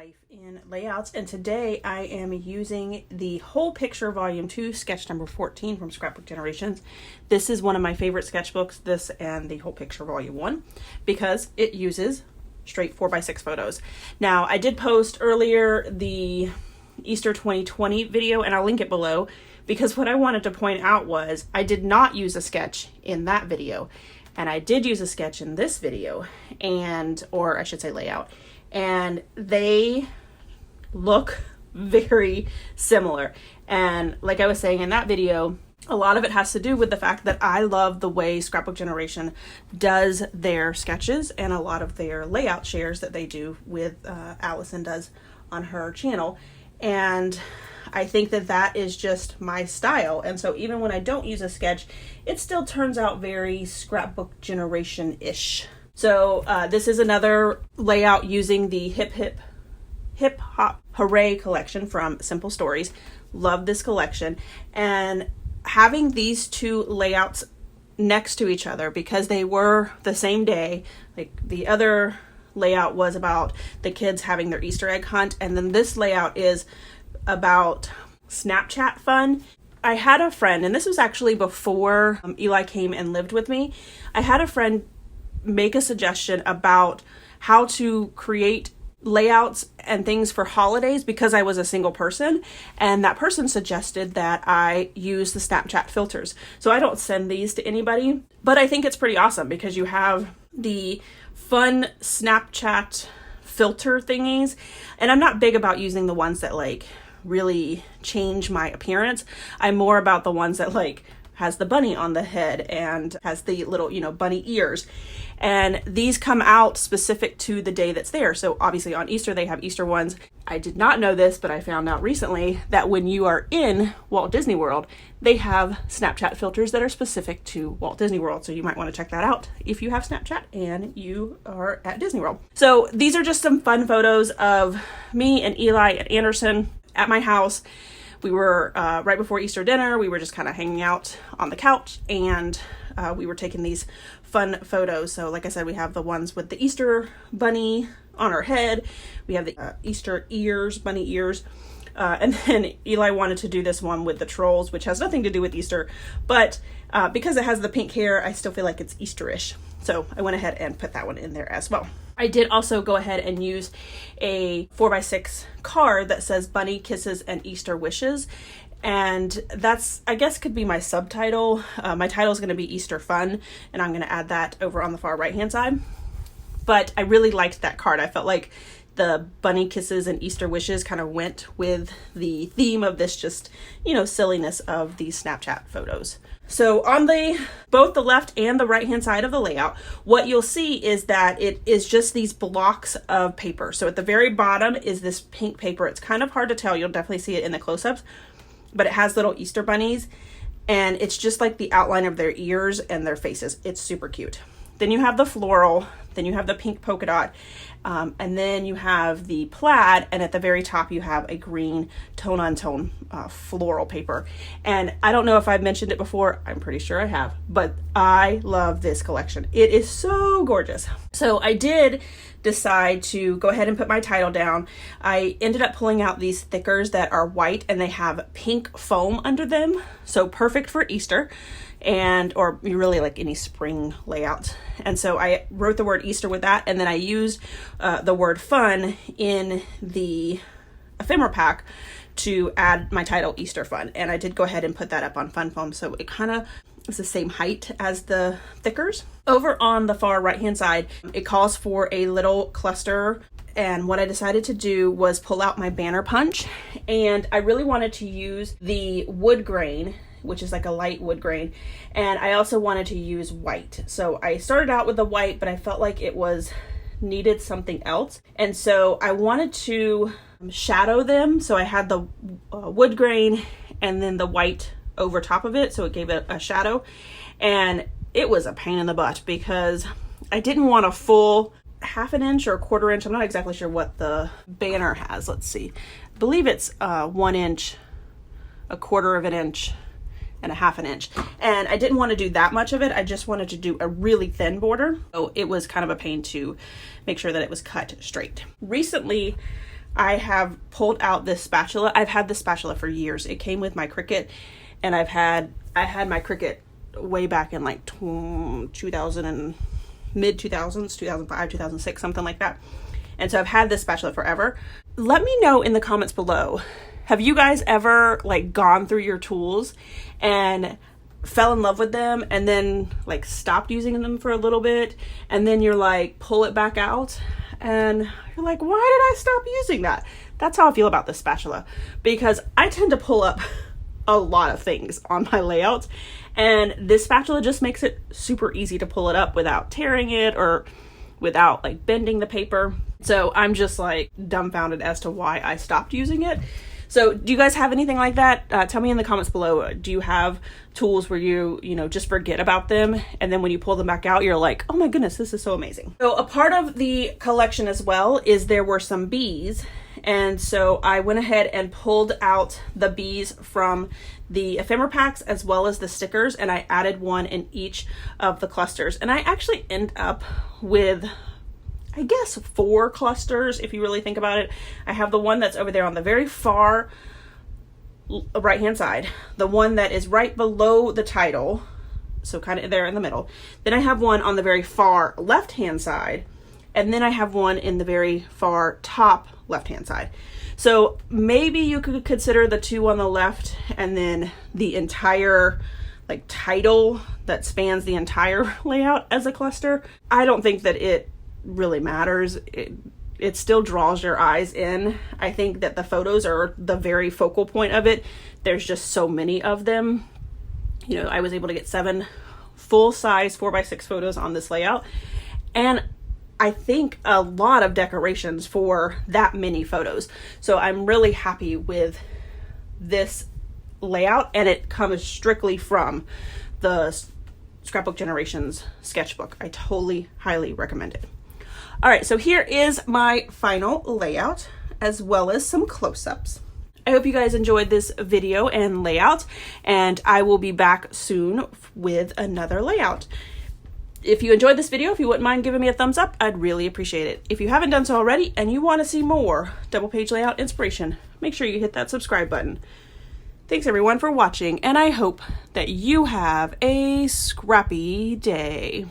life in layouts, and today I am using the Whole Picture Volume 2 sketch number 14 from Scrapbook Generations. This is one of my favorite sketchbooks, this and the Whole Picture Volume 1, because it uses straight 4x6 photos. Now, I did post earlier the Easter 2020 video, and I'll link it below, because what I wanted to point out was I did not use a sketch in that video, and I did use a sketch in this video, or I should say layout, and they look very similar. And like I was saying in that video, a lot of it has to do with the fact that I love the way Scrapbook Generation does their sketches and a lot of their layout shares that they do with Allison does on her channel. And I think that that is just my style. And so even when I don't use a sketch, it still turns out very Scrapbook Generation-ish. So this is another layout using the Hip Hop Hooray collection from Simple Stories. Love this collection. And having these two layouts next to each other, because they were the same day, like the other layout was about the kids having their Easter egg hunt, and then this layout is about Snapchat fun. I had a friend, and this was actually before Eli came and lived with me, I had a friend make a suggestion about how to create layouts and things for holidays because I was a single person, and that person suggested that I use the Snapchat filters. So I don't send these to anybody, but I think it's pretty awesome because you have the fun Snapchat filter thingies, and I'm not big about using the ones that like really change my appearance. I'm more about the ones that like has the bunny on the head and has the little, bunny ears. And these come out specific to the day that's there. So obviously on Easter, they have Easter ones. I did not know this, but I found out recently that when you are in Walt Disney World, they have Snapchat filters that are specific to Walt Disney World. So you might want to check that out if you have Snapchat and you are at Disney World. So these are just some fun photos of me and Eli and Anderson at my house. We were right before Easter dinner. We were just kind of hanging out on the couch, and we were taking these fun photos. So like I said, we have the ones with the Easter bunny on her head. We have the Easter ears, bunny ears. And then Eli wanted to do this one with the trolls, which has nothing to do with Easter, but because it has the pink hair, I still feel like it's Easterish. So I went ahead and put that one in there as well. I did also go ahead and use a 4x6 card that says Bunny Kisses and Easter Wishes. And that's, I guess, could be my subtitle. My title is going to be Easter Fun, and I'm going to add that over on the far right-hand side. But I really liked that card. I felt like the bunny kisses and Easter wishes kind of went with the theme of this just, silliness of these Snapchat photos. So on both the left and the right hand side of the layout, what you'll see is that it is just these blocks of paper. So at the very bottom is this pink paper. It's kind of hard to tell. You'll definitely see it in the close-ups, but it has little Easter bunnies, and it's just like the outline of their ears and their faces. It's super cute. Then you have the floral, then you have the pink polka dot, and then you have the plaid, and at the very top you have a green tone-on-tone floral paper. And I don't know if I've mentioned it before, I'm pretty sure I have, but I love this collection. It is so gorgeous. So I did decide to go ahead and put my title down. I ended up pulling out these thickers that are white and they have pink foam under them, so perfect for Easter. Or really like any spring layout. And so I wrote the word Easter with that, and then I used the word fun in the ephemera pack to add my title Easter Fun. And I did go ahead and put that up on Fun Foam, so it kind of is the same height as the thickers. Over on the far right hand side, it calls for a little cluster, and what I decided to do was pull out my banner punch, and I really wanted to use the wood grain, which is like a light wood grain, and I also wanted to use white. So I started out with the white, but I felt like it needed something else, and so I wanted to shadow them. So I had the wood grain and then the white over top of it, so it gave it a shadow, and it was a pain in the butt because I didn't want a full half an inch or a quarter inch. I'm not exactly sure what the banner has. Let's see. I believe it's 1 inch, a quarter of an inch, and a half an inch. And I didn't want to do that much of it. I just wanted to do a really thin border. So it was kind of a pain to make sure that it was cut straight. Recently, I have pulled out this spatula. I've had this spatula for years. It came with my Cricut, and I had my Cricut way back in like 2000 and mid 2000s, 2005, 2006, something like that. And so I've had this spatula forever. Let me know in the comments below, have you guys ever like gone through your tools and fell in love with them and then like stopped using them for a little bit, and then you're like pull it back out and you're like, why did I stop using that? That's how I feel about this spatula, because I tend to pull up a lot of things on my layouts, and this spatula just makes it super easy to pull it up without tearing it or without like bending the paper. So I'm just like dumbfounded as to why I stopped using it. So do you guys have anything like that? Tell me in the comments below. Do you have tools where you just forget about them, and then when you pull them back out, you're like, oh my goodness, this is so amazing. So a part of the collection as well is there were some bees. And so I went ahead and pulled out the bees from the ephemera packs as well as the stickers, and I added one in each of the clusters. And I actually end up with, I guess, 4 clusters if you really think about it. I have the one that's over there on the very far right hand side, the one that is right below the title, so kind of there in the middle. Then I have one on the very far left hand side, and then I have one in the very far top left hand side. So maybe you could consider the 2 on the left and then the entire like title that spans the entire layout as a cluster. I don't think that it really matters. It still draws your eyes in. I think that the photos are the very focal point of it. There's just so many of them. I was able to get 7 full-size 4x6 photos on this layout, and I think a lot of decorations for that many photos. So I'm really happy with this layout, and it comes strictly from the Scrapbook Generations sketchbook. I totally highly recommend it. All right, so here is my final layout as well as some close-ups. I hope you guys enjoyed this video and layout, and I will be back soon with another layout. If you enjoyed this video, if you wouldn't mind giving me a thumbs up, I'd really appreciate it. If you haven't done so already and you want to see more double page layout inspiration, make sure you hit that subscribe button. Thanks everyone for watching, and I hope that you have a scrappy day.